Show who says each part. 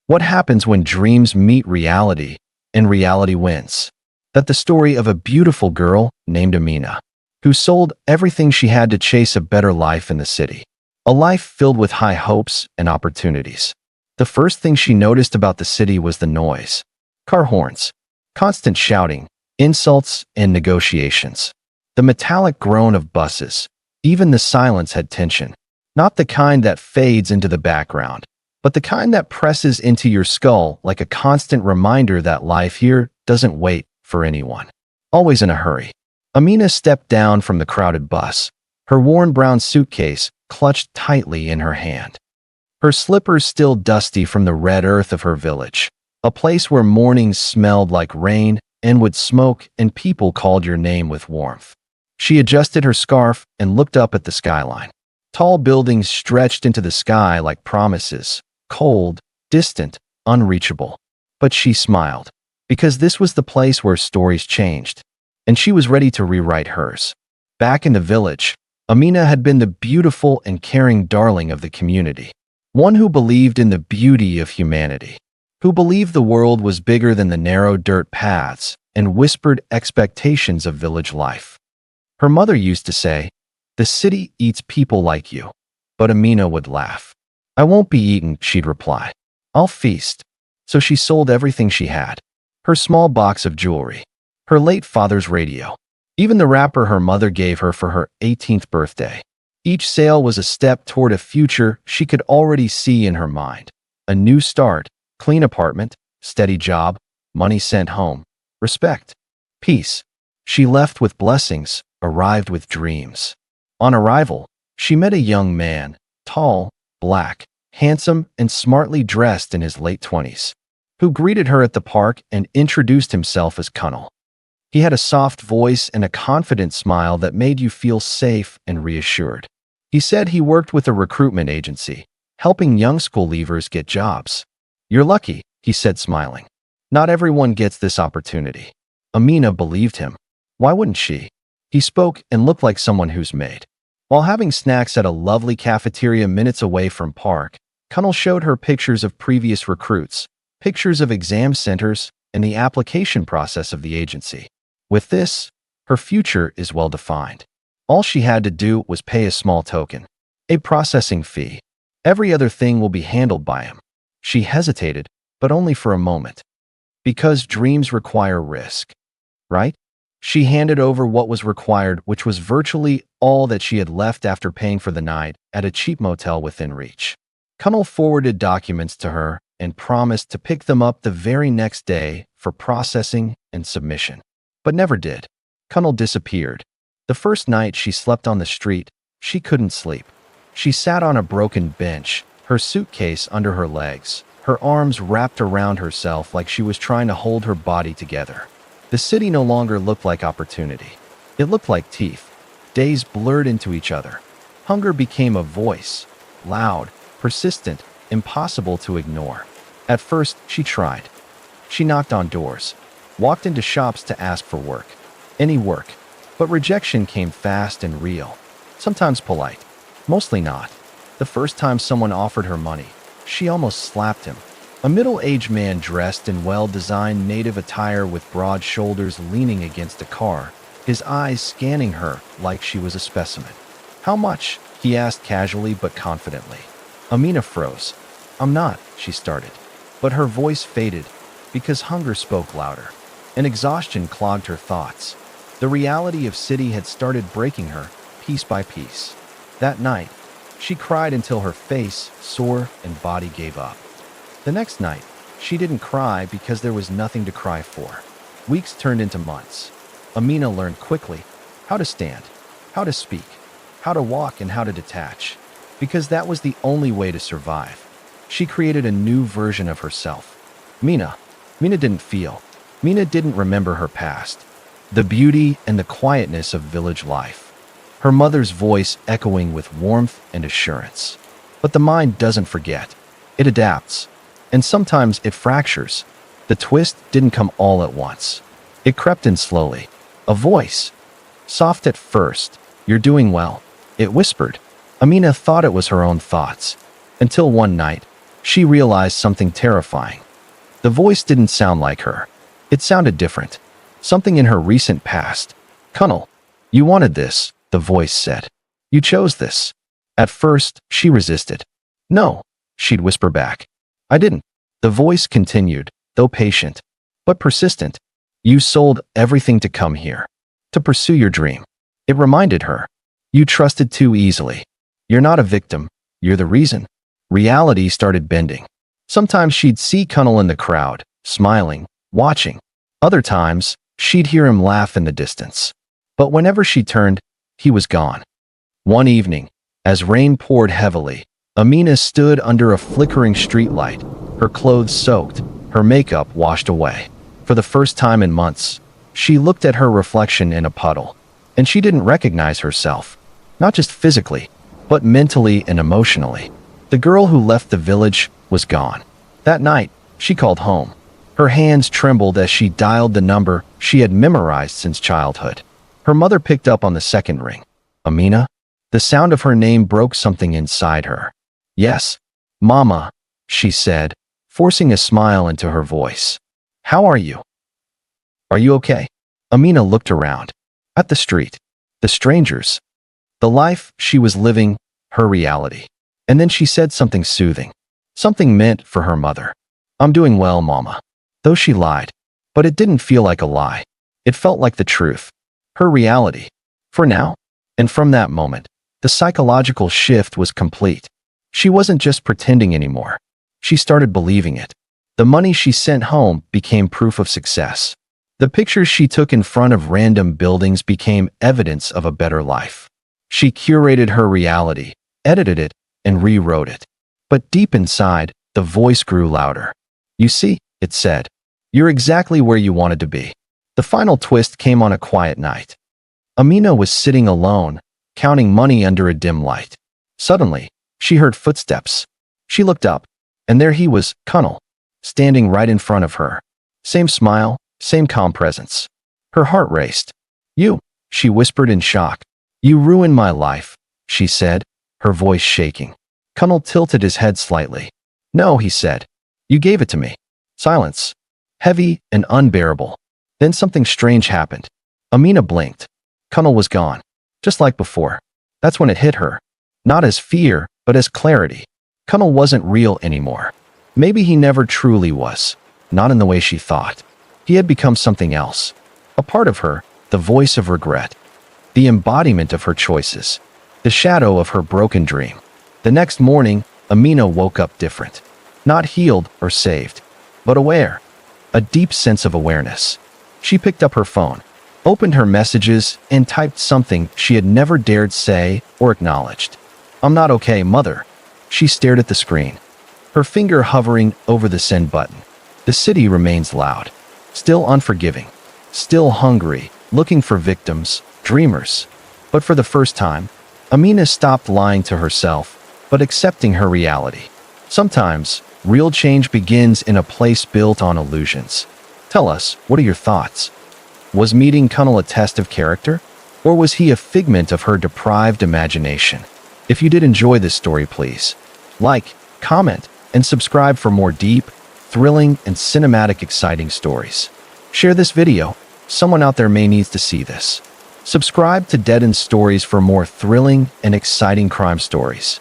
Speaker 1: What happens when dreams meet reality and reality wins? That the story of a beautiful girl named Amina, who sold everything she had to chase a better life in the city. A life filled with high hopes and opportunities. The first thing she noticed about the city was the noise. Car horns, constant shouting, insults, and negotiations. The metallic groan of buses. Even the silence had tension. Not the kind that fades into the background, but the kind that presses into your skull like a constant reminder that life here doesn't wait for anyone. Always in a hurry. Amina stepped down from the crowded bus, her worn brown suitcase clutched tightly in her hand. Her slippers still dusty from the red earth of her village, a place where mornings smelled like rain and wood smoke and people called your name with warmth. She adjusted her scarf and looked up at the skyline. Tall buildings stretched into the sky like promises, cold, distant, unreachable. But she smiled, because this was the place where stories changed, and she was ready to rewrite hers. Back in the village, Amina had been the beautiful and caring darling of the community. One who believed in the beauty of humanity, who believed the world was bigger than the narrow dirt paths and whispered expectations of village life. Her mother used to say, "The city eats people like you." But Amina would laugh. "I won't be eaten," she'd reply. "I'll feast." So she sold everything she had. Her small box of jewelry, her late father's radio, even the wrapper her mother gave her for her 18th birthday. Each sale was a step toward a future she could already see in her mind. A new start, clean apartment, steady job, money sent home, respect, peace. She left with blessings, arrived with dreams. On arrival, she met a young man, tall, black, handsome, and smartly dressed in his late 20s, who greeted her at the park and introduced himself as Colonel. He had a soft voice and a confident smile that made you feel safe and reassured. He said he worked with a recruitment agency, helping young school leavers get jobs. "You're lucky," he said, smiling. "Not everyone gets this opportunity." Amina believed him. Why wouldn't she? He spoke and looked like someone who's made. While having snacks at a lovely cafeteria minutes away from park, Colonel showed her pictures of previous recruits, pictures of exam centers, and the application process of the agency. With this, her future is well defined. All she had to do was pay a small token, a processing fee. Every other thing will be handled by him. She hesitated, but only for a moment. Because dreams require risk, right? She handed over what was required, which was virtually all that she had left after paying for the night at a cheap motel within reach. Kunnel forwarded documents to her and promised to pick them up the very next day for processing and submission, but never did. Kunnel disappeared. The first night she slept on the street, she couldn't sleep. She sat on a broken bench, her suitcase under her legs, her arms wrapped around herself like she was trying to hold her body together. The city no longer looked like opportunity. It looked like teeth. Days blurred into each other. Hunger became a voice, loud, persistent, impossible to ignore. At first, she tried. She knocked on doors, walked into shops to ask for work. Any work. But rejection came fast and real. Sometimes polite. Mostly not. The first time someone offered her money, she almost slapped him. A middle-aged man dressed in well-designed native attire with broad shoulders leaning against a car, his eyes scanning her like she was a specimen. "How much?" he asked casually but confidently. Amina froze. "I'm not," she started. But her voice faded because hunger spoke louder, and exhaustion clogged her thoughts. The reality of city had started breaking her, piece by piece. That night, she cried until her face, sore, and body gave up. The next night, she didn't cry because there was nothing to cry for. Weeks turned into months. Amina learned quickly how to stand, how to speak, how to walk, and how to detach, because that was the only way to survive. She created a new version of herself. Mina didn't feel. Mina didn't remember her past, the beauty and the quietness of village life. Her mother's voice echoing with warmth and assurance. But the mind doesn't forget. It adapts. And sometimes it fractures. The twist didn't come all at once. It crept in slowly. A voice. Soft at first. "You're doing well," it whispered. Amina thought it was her own thoughts. Until one night, she realized something terrifying. The voice didn't sound like her. It sounded different. Something in her recent past. "Cunnel, you wanted this," the voice said. "You chose this." At first, she resisted. "No," she'd whisper back. "I didn't." The voice continued, though patient, but persistent. "You sold everything to come here, to pursue your dream." It reminded her. "You trusted too easily. You're not a victim, you're the reason." Reality started bending. Sometimes she'd see Cunnel in the crowd, smiling, watching. Other times, she'd hear him laugh in the distance. But whenever she turned, he was gone. One evening, as rain poured heavily, Amina stood under a flickering streetlight, her clothes soaked, her makeup washed away. For the first time in months, she looked at her reflection in a puddle, and she didn't recognize herself, not just physically, but mentally and emotionally. The girl who left the village was gone. That night, she called home. Her hands trembled as she dialed the number she had memorized since childhood. Her mother picked up on the second ring. "Amina?" The sound of her name broke something inside her. "Yes, Mama," she said, forcing a smile into her voice. "How are you? Are you okay?" Amina looked around. At the street, the strangers, the life she was living, her reality. And then she said something soothing, something meant for her mother. "I'm doing well, Mama." Though she lied, but it didn't feel like a lie. It felt like the truth, her reality. For now. And from that moment, the psychological shift was complete. She wasn't just pretending anymore. She started believing it. The money she sent home became proof of success. The pictures she took in front of random buildings became evidence of a better life. She curated her reality, edited it, and rewrote it. But deep inside, the voice grew louder. "You see," it said, "you're exactly where you wanted to be." The final twist came on a quiet night. Amina was sitting alone, counting money under a dim light. Suddenly, she heard footsteps. She looked up, and there he was, Cunnel, standing right in front of her. Same smile, same calm presence. Her heart raced. "You," she whispered in shock. "You ruined my life," she said, her voice shaking. Cunnel tilted his head slightly. "No," he said. "You gave it to me." Silence. Heavy and unbearable. Then something strange happened. Amina blinked. Cunnel was gone. Just like before. That's when it hit her. Not as fear, but as clarity. Cunnel wasn't real anymore. Maybe he never truly was. Not in the way she thought. He had become something else. A part of her, the voice of regret. The embodiment of her choices. The shadow of her broken dream. The next morning, Amina woke up different. Not healed or saved, but aware. A deep sense of awareness. She picked up her phone, opened her messages, and typed something she had never dared say or acknowledged. "I'm not okay, Mother." She stared at the screen, her finger hovering over the send button. The city remains loud, still unforgiving, still hungry, looking for victims, dreamers. But for the first time, Amina stopped lying to herself, but accepting her reality. Sometimes, real change begins in a place built on illusions. Tell us, what are your thoughts? Was meeting Cunnel a test of character? Or was he a figment of her deprived imagination? If you did enjoy this story, please like, comment, and subscribe for more deep, thrilling, and cinematic exciting stories. Share this video. Someone out there may need to see this. Subscribe to Deadend Stories for more thrilling and exciting crime stories.